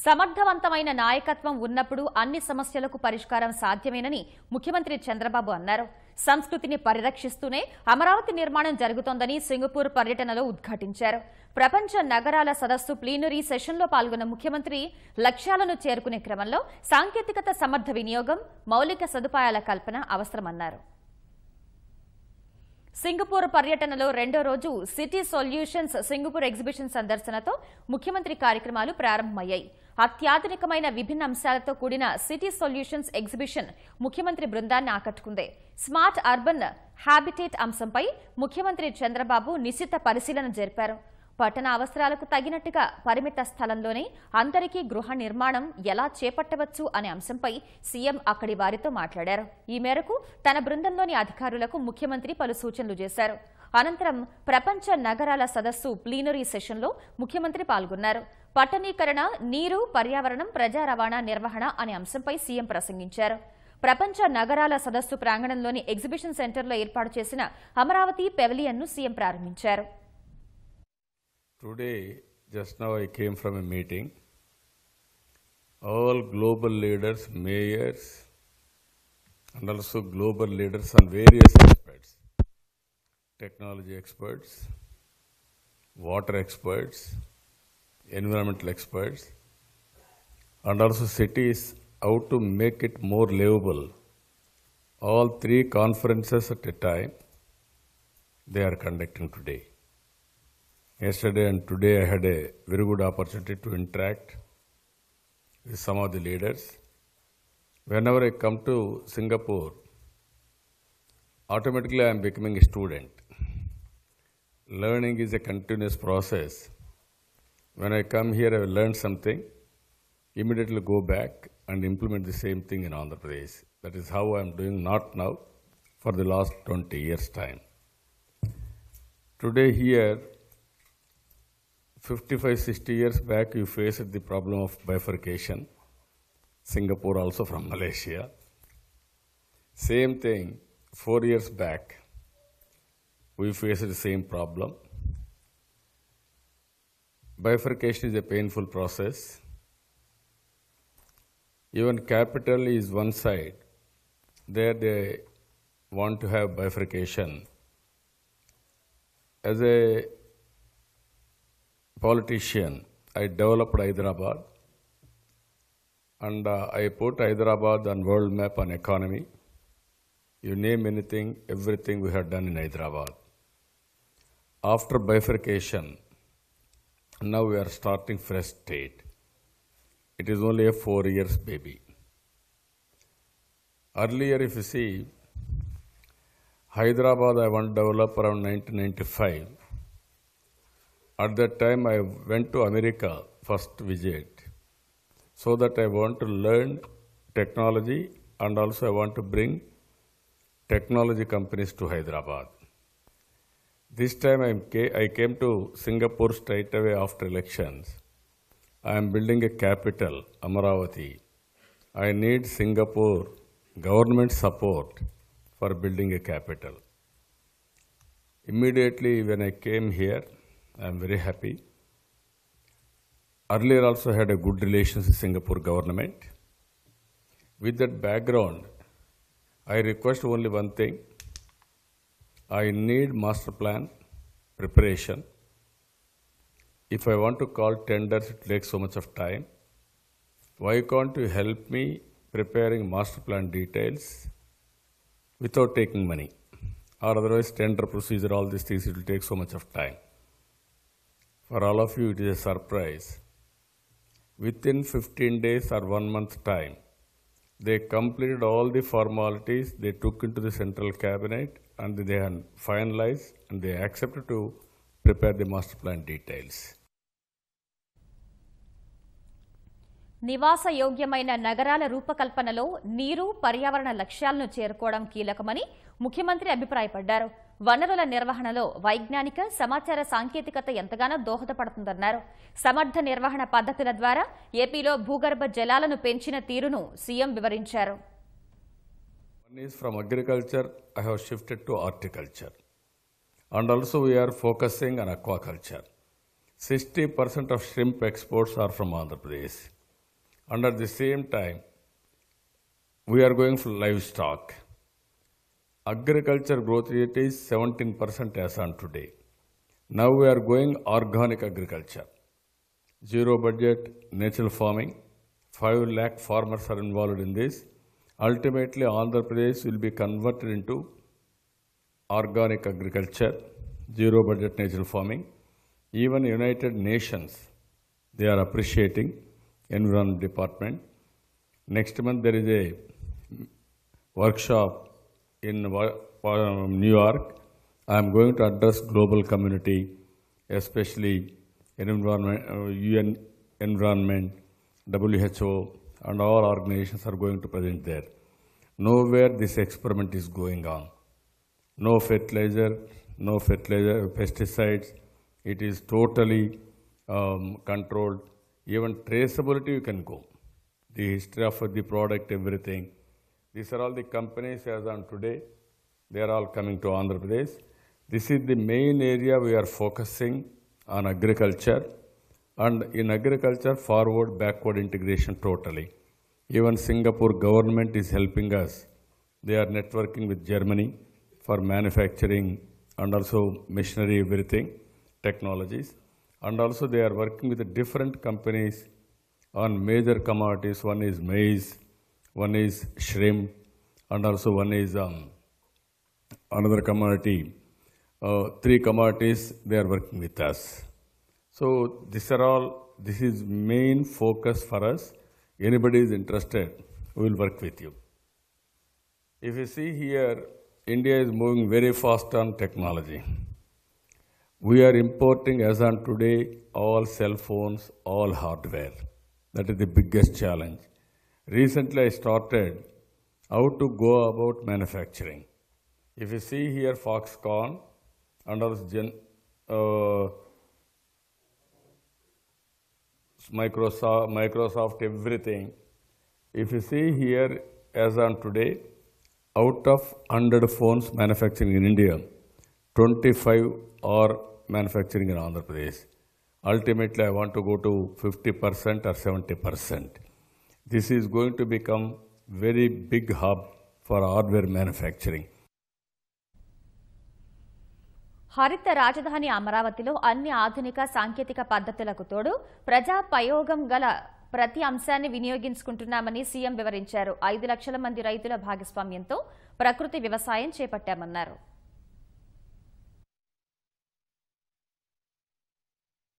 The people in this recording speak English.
సమర్థవంతమైన నాయకత్వం ఉన్నప్పుడు అన్ని సమస్యలకు పరిష్కారం సాధ్యమేనని ముఖ్యమంత్రి చంద్రబాబు అన్నారు. సంస్కృతిని పరిరక్షిస్తూనే అమరావతి నిర్మాణం జరుగుతోందని సింగపూర్ పర్యటనలో ఉద్ఘాటించారు. ప్రపంచ నగరాల సదస్సు ప్లీనరీ సెషన్లో పాల్గొన్న ముఖ్యమంత్రి లక్ష్యాలను చేరుకునే క్రమంలో సాంకేతికత సమర్థ వినియోగం, మౌలిక సదుపాయాల కల్పన అవసరమన్నారు. సింగపూర్ పర్యటనలో రెండో రోజు సిటీ సొల్యూషన్స్ సింగపూర్ ఎగ్జిబిషన్ సందర్శనతో ముఖ్యమంత్రి కార్యక్రమాలు ప్రారంభమయ్యాయి. అత్యాధునికమైన విభిన్న అంశాలతో కూడిన సిటీ సొల్యూషన్స్ ఎగ్జిబిషన్ ముఖ్యమంత్రి బృందాన్ని ఆకట్టుకుంది. స్మార్ట్ అర్బన్ హ్యాబిటేట్ అంశంపై ముఖ్యమంత్రి చంద్రబాబు నిశిత పరిశీలన జరిపారు. పట్టణ అవసరాలకు తగినట్టుగా పరిమిత స్థలంలోనే అందరికీ గృహ నిర్మాణం ఎలా చేపట్టవచ్చు అనే అంశంపై సీఎం అక్కడి వారితో మాట్లాడారు. ఈ మేరకు తన బృందంలోని అధికారులకు ముఖ్యమంత్రి పలు సూచనలు చేశారు. అనంతరం ప్రపంచ నగరాల సదస్సు ప్లీనరీ సెషన్లో ముఖ్యమంత్రి పాల్గొన్నారు. పట్టణీకరణ, నీరు, పర్యావరణం, ప్రజా రవాణా నిర్వహణ అనే అంశంపై సీఎం ప్రసంగించారు. ప్రపంచ నగరాల సదస్సు ప్రాంగణంలోని ఎగ్జిబిషన్ సెంటర్లో ఏర్పాటు చేసిన అమరావతి పెవిలియన్ను సీఎం ప్రారంభించారు. Today, just now I came from a meeting. All global leaders, mayors, and also global leaders on various aspects. Technology experts, water experts, environmental experts, and also cities, how to make it more livable. All three conferences at a time, they are conducting today. Yesterday and today I had a very good opportunity to interact with some of the leaders. Whenever I come to Singapore, automatically I am becoming a student. Learning is a continuous process. When I come here, I will learn something, immediately go back and implement the same thing in Andhra Pradesh. That is how I am doing, not now, for the last 20 years' time. Today here, 55-60 years back, you faced the problem of bifurcation. Singapore also from Malaysia. Same thing, 4 years back, we faced the same problem. Bifurcation is a painful process. Even capital is one side. There they want to have bifurcation. As a politician, I developed Hyderabad, and I put Hyderabad on world map on economy. You name anything, everything we have done in Hyderabad. After bifurcation, now we are starting fresh state. It is only a 4 years baby. Earlier, if you see, Hyderabad I want to develop around 1995. At that time, I went to America, first visit, so that I want to learn technology, and also I want to bring technology companies to Hyderabad. This time I came to Singapore straight away after elections. I am building a capital, Amaravati. I need Singapore government support for building a capital. Immediately when I came here, I am very happy. Earlier also had a good relations with Singapore government. With that background, I request only one thing. I need master plan preparation. If I want to call tenders, it takes so much of time. Why can't you help me preparing master plan details without taking money? Or otherwise tender procedure, all these things, it will take so much of time. For all of you, it is a surprise. Within 15 days or 1 month time, they completed all the formalities, they took into the central cabinet, and they had finalized, and they accepted to prepare the master plan details. నివాస యోగ్యమైన నగరాల రూపకల్పనలో నీరు, పర్యావరణ లక్ష్యాలను చేరుకోవడం కీలకమని ముఖ్యమంత్రి అభిప్రాయపడ్డారు. వనరుల నిర్వహణలో వైజ్ఞానిక, సమాచార సాంకేతికత ఎంతగానో దోహదపడుతుందన్నారు. సమర్థ నిర్వహణ పద్ధతుల ద్వారా ఏపీలో భూగర్భ జలాలను పెంచిన తీరును సీఎం వివరించారు. One is from agriculture, I have shifted to horticulture. And also we are focusing on aquaculture. 60% of shrimp exports are from Andhra Pradesh. And at the same time, we are going for livestock. Agriculture growth rate is 17% as on today. Now we are going organic agriculture. Zero budget, natural farming. 5 lakh farmers are involved in this. Ultimately, Andhra Pradesh will be converted into organic agriculture, zero budget natural farming. Even United Nations, they are appreciating Environment Department. Next month there is a workshop in New York. I am going to address global community, especially UN Environment, WHO, and all organizations are going to present there. Nowhere this experiment is going on. No fertilizer, pesticides. It is totally controlled. Even traceability you can go. The history of the product, everything. These are all the companies as on today. They are all coming to Andhra Pradesh. This is the main area we are focusing on agriculture. And in agriculture, forward, backward integration totally. Even Singapore government is helping us. They are networking with Germany for manufacturing and also machinery, everything, technologies. And also they are working with the different companies on major commodities. One is maize, one is shrimp, and also one is another commodity. 3 commodities they are working with us. So this is main focus for us. Anybody is interested, we will work with you. If you see here, India is moving very fast on technology. We are importing as on today all cell phones, all hardware. That is the biggest challenge. Recently I started how to go about manufacturing. If you see here Foxconn and also Microsoft, everything. If you see here as on today, out of 100 phones manufacturing in India, 25 are manufacturing in Andhra Pradesh. Ultimately, I want to go to 50% or 70%. This is going to become very big hub for hardware manufacturing. హరిత రాజధాని అమరావతిలో అన్ని ఆధునిక సాంకేతిక పద్ధతులకు తోడు ప్రజా పయోగం గల ప్రతి అంశాన్ని వినియోగించుకుంటున్నామని సీఎం వివరించారు. 5 లక్షల మంది రైతుల భాగస్వామ్యంతో ప్రకృతి వ్యవసాయం చేపట్టామన్నారు.